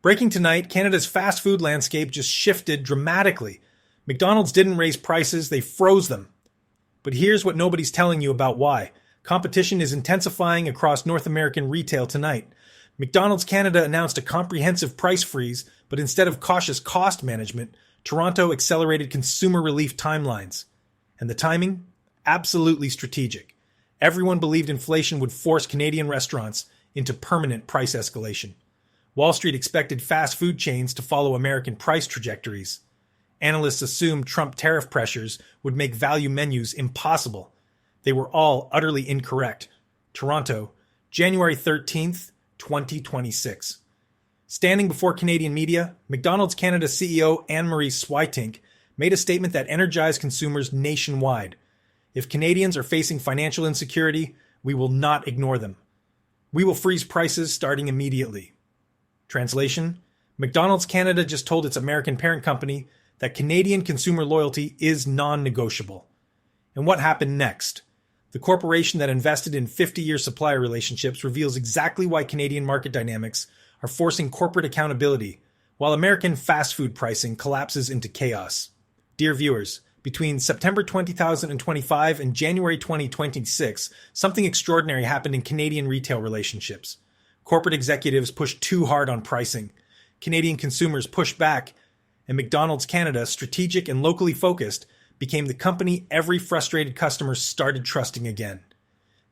Breaking tonight, Canada's fast food landscape just shifted dramatically. McDonald's didn't raise prices, they froze them. But here's what nobody's telling you about why. Competition is intensifying across North American retail tonight. McDonald's Canada announced a comprehensive price freeze, but instead of cautious cost management, Toronto accelerated consumer relief timelines. And the timing? Absolutely strategic. Everyone believed inflation would force Canadian restaurants into permanent price escalation. Wall Street expected fast food chains to follow American price trajectories. Analysts assumed Trump tariff pressures would make value menus impossible. They were all utterly incorrect. Toronto, January 13th, 2026. Standing before Canadian media, McDonald's Canada CEO Anne-Marie Switink made a statement that energized consumers nationwide. If Canadians are facing financial insecurity, we will not ignore them. We will freeze prices starting immediately. Translation: McDonald's Canada just told its American parent company that Canadian consumer loyalty is non-negotiable. And what happened next? The corporation that invested in 50-year supplier relationships reveals exactly why Canadian market dynamics are forcing corporate accountability, while American fast food pricing collapses into chaos. Dear viewers, between September 2025 and January 2026, something extraordinary happened in Canadian retail relationships. Corporate executives pushed too hard on pricing. Canadian consumers pushed back, and McDonald's Canada, strategic and locally focused, became the company every frustrated customer started trusting again.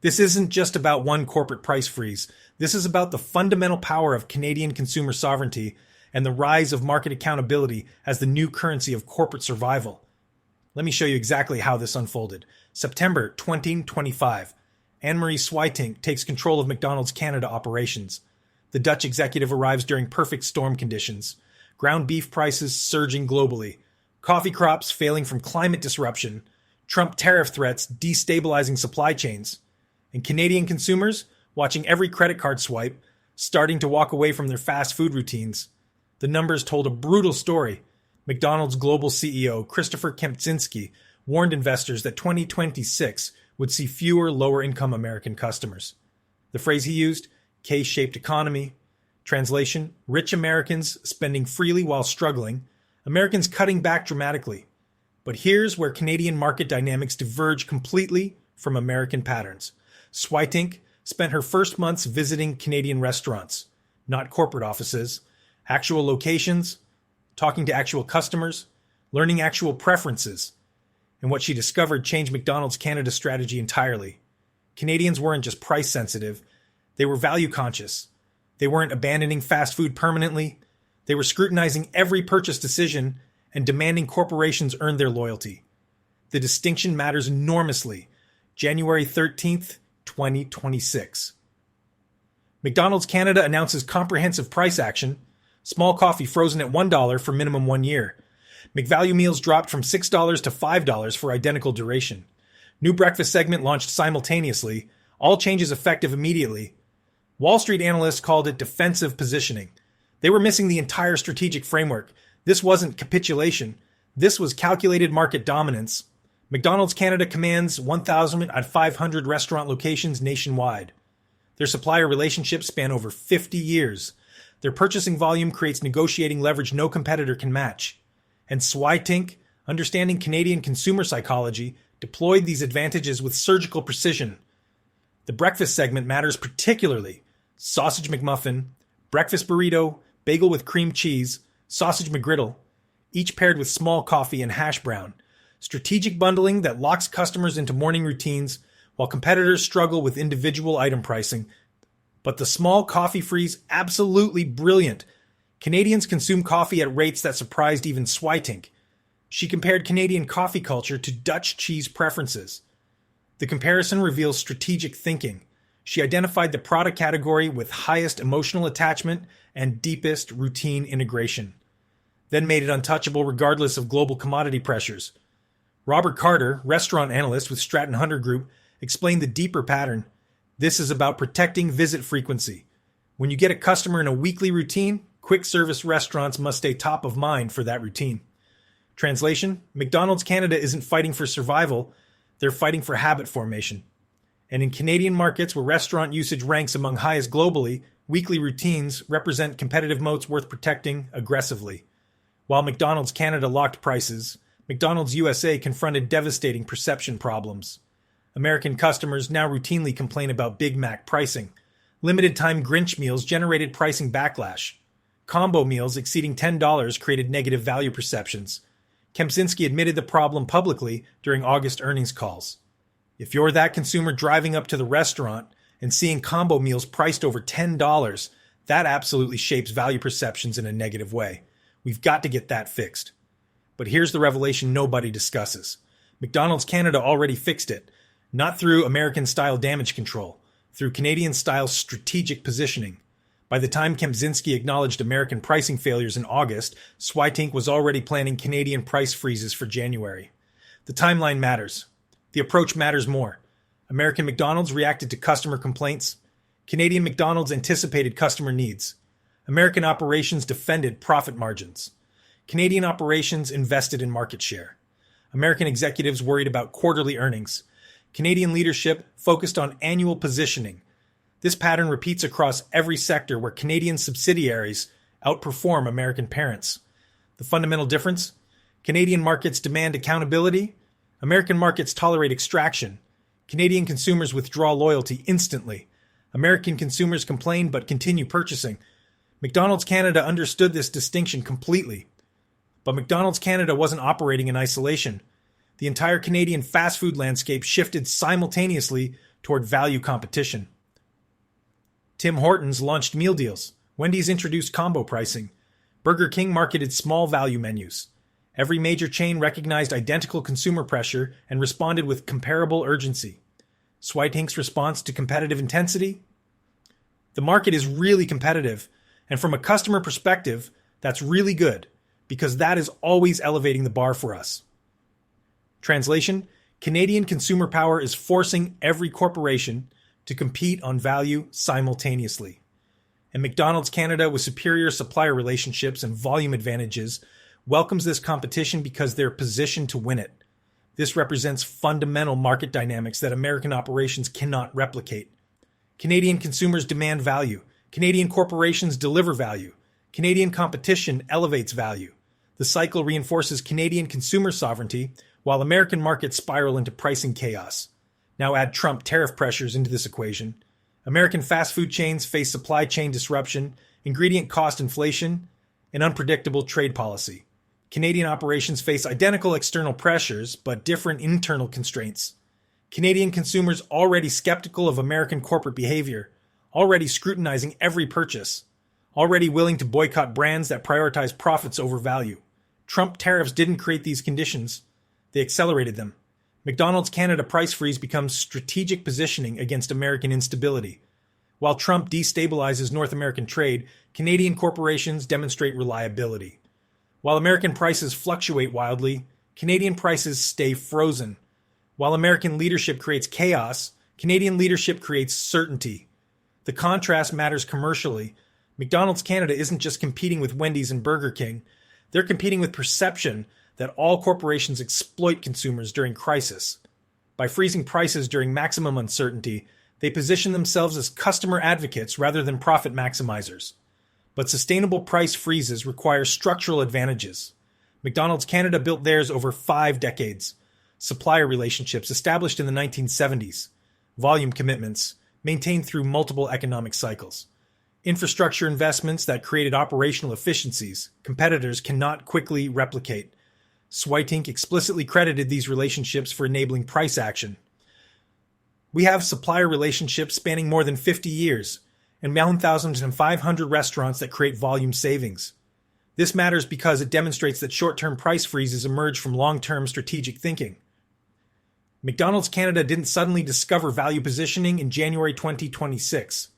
This isn't just about one corporate price freeze. This is about the fundamental power of Canadian consumer sovereignty and the rise of market accountability as the new currency of corporate survival. Let me show you exactly how this unfolded. September 2025. Anne-Marie Switink takes control of McDonald's Canada operations. The Dutch executive arrives during perfect storm conditions. Ground beef prices surging globally. Coffee crops failing from climate disruption. Trump tariff threats destabilizing supply chains. And Canadian consumers watching every credit card swipe, starting to walk away from their fast food routines. The numbers told a brutal story. McDonald's global CEO Christopher Kempczynski warned investors that 2026 would see fewer lower-income American customers. The phrase he used, K-shaped economy. Translation, rich Americans spending freely while struggling, Americans cutting back dramatically. But here's where Canadian market dynamics diverge completely from American patterns. Switink spent her first months visiting Canadian restaurants, not corporate offices, actual locations, talking to actual customers, learning actual preferences. And what she discovered changed McDonald's Canada strategy entirely. Canadians weren't just price sensitive, they were value conscious. They weren't abandoning fast food permanently. They were scrutinizing every purchase decision and demanding corporations earn their loyalty. The distinction matters enormously. January 13th, 2026. McDonald's Canada announces comprehensive price action. Small coffee frozen at $1 for minimum 1 year. McValue meals dropped from $6 to $5 for identical duration. New breakfast segment launched simultaneously. All changes effective immediately. Wall Street analysts called it defensive positioning. They were missing the entire strategic framework. This wasn't capitulation. This was calculated market dominance. McDonald's Canada commands 1,500 restaurant locations nationwide. Their supplier relationships span over 50 years. Their purchasing volume creates negotiating leverage no competitor can match. And Switink, understanding Canadian consumer psychology, deployed these advantages with surgical precision. The breakfast segment matters particularly. Sausage McMuffin, breakfast burrito, bagel with cream cheese, sausage McGriddle, each paired with small coffee and hash brown. Strategic bundling that locks customers into morning routines while competitors struggle with individual item pricing. But the small coffee freeze, absolutely brilliant. Canadians consume coffee at rates that surprised even Switink. She compared Canadian coffee culture to Dutch cheese preferences. The comparison reveals strategic thinking. She identified the product category with highest emotional attachment and deepest routine integration, then made it untouchable regardless of global commodity pressures. Robert Carter, restaurant analyst with Stratton Hunter Group, explained the deeper pattern. This is about protecting visit frequency. When you get a customer in a weekly routine, quick service restaurants must stay top of mind for that routine. Translation, McDonald's Canada isn't fighting for survival, they're fighting for habit formation. And in Canadian markets where restaurant usage ranks among highest globally, Weekly routines represent competitive moats worth protecting aggressively. While McDonald's Canada locked prices, McDonald's USA confronted devastating perception problems. American customers now routinely complain about Big Mac pricing. Limited-time Grinch meals generated pricing backlash. Combo meals exceeding $10 created negative value perceptions. Kempczynski admitted the problem publicly during August earnings calls. If you're that consumer driving up to the restaurant and seeing combo meals priced over $10, that absolutely shapes value perceptions in a negative way. We've got to get that fixed. But here's the revelation nobody discusses. McDonald's Canada already fixed it, not through American-style damage control, through Canadian-style strategic positioning. By the time Kempczynski acknowledged American pricing failures in August, Swytink was already planning Canadian price freezes for January. The timeline matters. The approach matters more. American McDonald's reacted to customer complaints. Canadian McDonald's anticipated customer needs. American operations defended profit margins. Canadian operations invested in market share. American executives worried about quarterly earnings. Canadian leadership focused on annual positioning. This pattern repeats across every sector where Canadian subsidiaries outperform American parents. The fundamental difference? Canadian markets demand accountability. American markets tolerate extraction. Canadian consumers withdraw loyalty instantly. American consumers complain but continue purchasing. McDonald's Canada understood this distinction completely. But McDonald's Canada wasn't operating in isolation. The entire Canadian fast food landscape shifted simultaneously toward value competition. Tim Hortons launched meal deals. Wendy's introduced combo pricing. Burger King marketed small value menus. Every major chain recognized identical consumer pressure and responded with comparable urgency. Swytink's response to competitive intensity? The market is really competitive, and from a customer perspective, that's really good, because that is always elevating the bar for us. Translation: Canadian consumer power is forcing every corporation to compete on value simultaneously. And McDonald's Canada, with superior supplier relationships and volume advantages, welcomes this competition because they're positioned to win it. This represents fundamental market dynamics that American operations cannot replicate. Canadian consumers demand value. Canadian corporations deliver value. Canadian competition elevates value. The cycle reinforces Canadian consumer sovereignty, while American markets spiral into pricing chaos. Now add Trump tariff pressures into this equation. American fast food chains face supply chain disruption, ingredient cost inflation, and unpredictable trade policy. Canadian operations face identical external pressures, but different internal constraints. Canadian consumers already skeptical of American corporate behavior, already scrutinizing every purchase, already willing to boycott brands that prioritize profits over value. Trump tariffs didn't create these conditions. They accelerated them. McDonald's Canada price freeze becomes strategic positioning against American instability. While Trump destabilizes North American trade, Canadian corporations demonstrate reliability. While American prices fluctuate wildly, Canadian prices stay frozen. While American leadership creates chaos, Canadian leadership creates certainty. The contrast matters commercially. McDonald's Canada isn't just competing with Wendy's and Burger King. They're competing with perception that all corporations exploit consumers during crisis. By freezing prices during maximum uncertainty, they position themselves as customer advocates rather than profit maximizers. But sustainable price freezes require structural advantages. McDonald's Canada built theirs over 5 decades. Supplier relationships established in the 1970s. Volume commitments maintained through multiple economic cycles. Infrastructure investments that created operational efficiencies competitors cannot quickly replicate. Swytink explicitly credited these relationships for enabling price action. We have supplier relationships spanning more than 50 years and 1,500 restaurants that create volume savings. This matters because it demonstrates that short-term price freezes emerge from long-term strategic thinking. McDonald's Canada didn't suddenly discover value positioning in January 2026.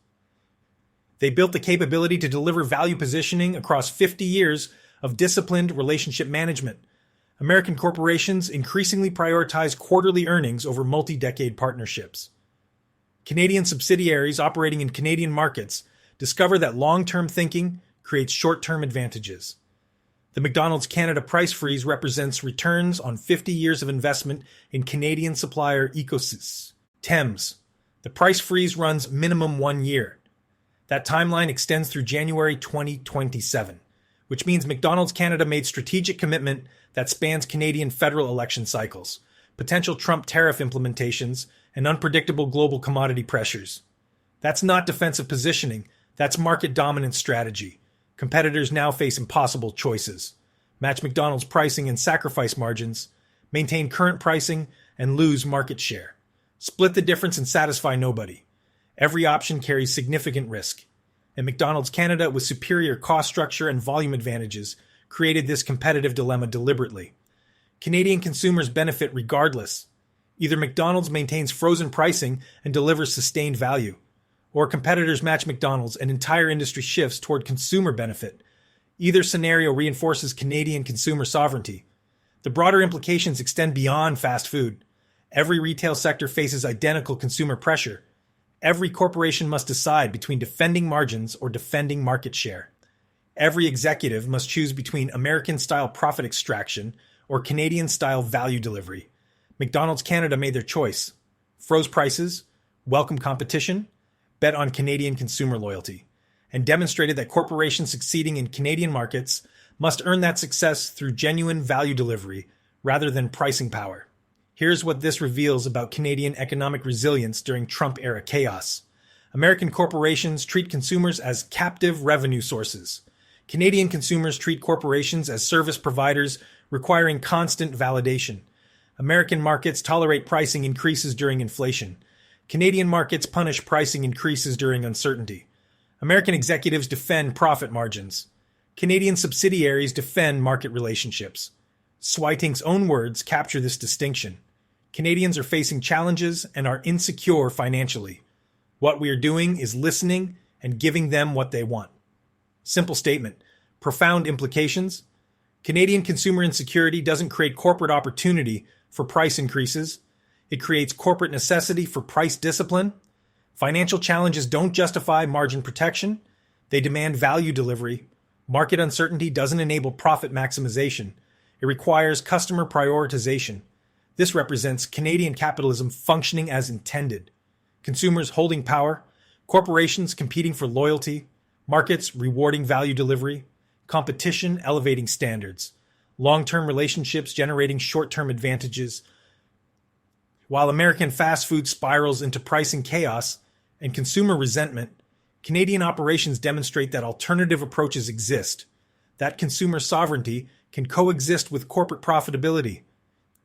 They built the capability to deliver value positioning across 50 years of disciplined relationship management. American corporations increasingly prioritize quarterly earnings over multi-decade partnerships. Canadian subsidiaries operating in Canadian markets discover that long-term thinking creates short-term advantages. The McDonald's Canada price freeze represents returns on 50 years of investment in Canadian supplier ecosystems. The price freeze runs minimum 1 year. That timeline extends through January 2027, which means McDonald's Canada made strategic commitment that spans Canadian federal election cycles, potential Trump tariff implementations, and unpredictable global commodity pressures. That's not defensive positioning, that's market dominance strategy. Competitors now face impossible choices. Match McDonald's pricing and sacrifice margins, maintain current pricing, and lose market share. Split the difference and satisfy nobody. Every option carries significant risk. And McDonald's Canada, with superior cost structure and volume advantages, created this competitive dilemma deliberately. Canadian consumers benefit regardless. Either McDonald's maintains frozen pricing and delivers sustained value, or competitors match McDonald's and entire industry shifts toward consumer benefit. Either scenario reinforces Canadian consumer sovereignty. The broader implications extend beyond fast food. Every retail sector faces identical consumer pressure. Every corporation must decide between defending margins or defending market share. Every executive must choose between American-style profit extraction or Canadian-style value delivery. McDonald's Canada made their choice. Froze prices, welcome competition, bet on Canadian consumer loyalty, and demonstrated that corporations succeeding in Canadian markets must earn that success through genuine value delivery rather than pricing power. Here's what this reveals about Canadian economic resilience during Trump-era chaos. American corporations treat consumers as captive revenue sources. Canadian consumers treat corporations as service providers requiring constant validation. American markets tolerate pricing increases during inflation. Canadian markets punish pricing increases during uncertainty. American executives defend profit margins. Canadian subsidiaries defend market relationships. Switing's own words capture this distinction. Canadians are facing challenges and are insecure financially. What we are doing is listening and giving them what they want. Simple statement. Profound implications. Canadian consumer insecurity doesn't create corporate opportunity for price increases. It creates corporate necessity for price discipline. Financial challenges don't justify margin protection. They demand value delivery. Market uncertainty doesn't enable profit maximization. It requires customer prioritization. This represents Canadian capitalism functioning as intended. Consumers holding power, corporations competing for loyalty, markets rewarding value delivery, competition elevating standards, long-term relationships generating short-term advantages. While American fast food spirals into pricing chaos and consumer resentment, Canadian operations demonstrate that alternative approaches exist, that consumer sovereignty can coexist with corporate profitability.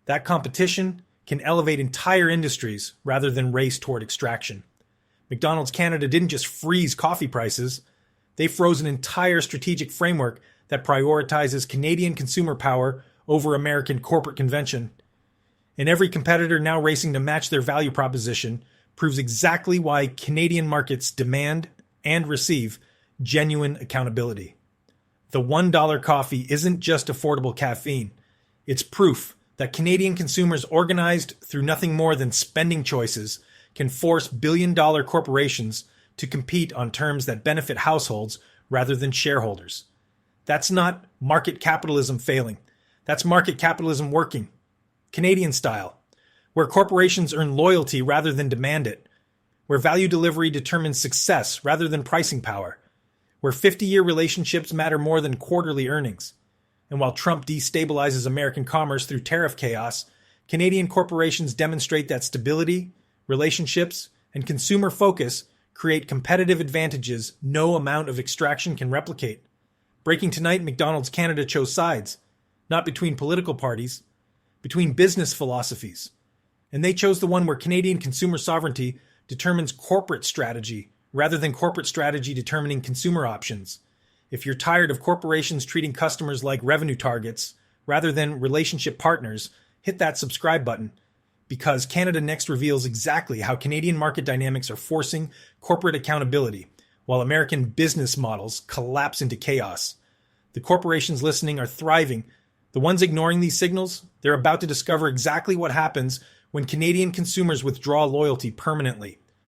That competition can elevate entire industries rather than race toward extraction. McDonald's Canada didn't just freeze coffee prices, they froze an entire strategic framework that prioritizes Canadian consumer power over American corporate convention. And every competitor now racing to match their value proposition proves exactly why Canadian markets demand and receive genuine accountability. The $1 coffee isn't just affordable caffeine. It's proof that Canadian consumers organized through nothing more than spending choices can force billion-dollar corporations to compete on terms that benefit households rather than shareholders. That's not market capitalism failing. That's market capitalism working. Canadian style, where corporations earn loyalty rather than demand it, where value delivery determines success rather than pricing power, where 50-year relationships matter more than quarterly earnings. And while Trump destabilizes American commerce through tariff chaos, Canadian corporations demonstrate that stability, relationships, and consumer focus create competitive advantages no amount of extraction can replicate. Breaking tonight, McDonald's Canada chose sides, not between political parties, between business philosophies. And they chose the one where Canadian consumer sovereignty determines corporate strategy rather than corporate strategy determining consumer options. If you're tired of corporations treating customers like revenue targets rather than relationship partners, hit that subscribe button, because Canada Next reveals exactly how Canadian market dynamics are forcing corporate accountability, while American business models collapse into chaos. The corporations listening are thriving. The ones ignoring these signals, they're about to discover exactly what happens when Canadian consumers withdraw loyalty permanently.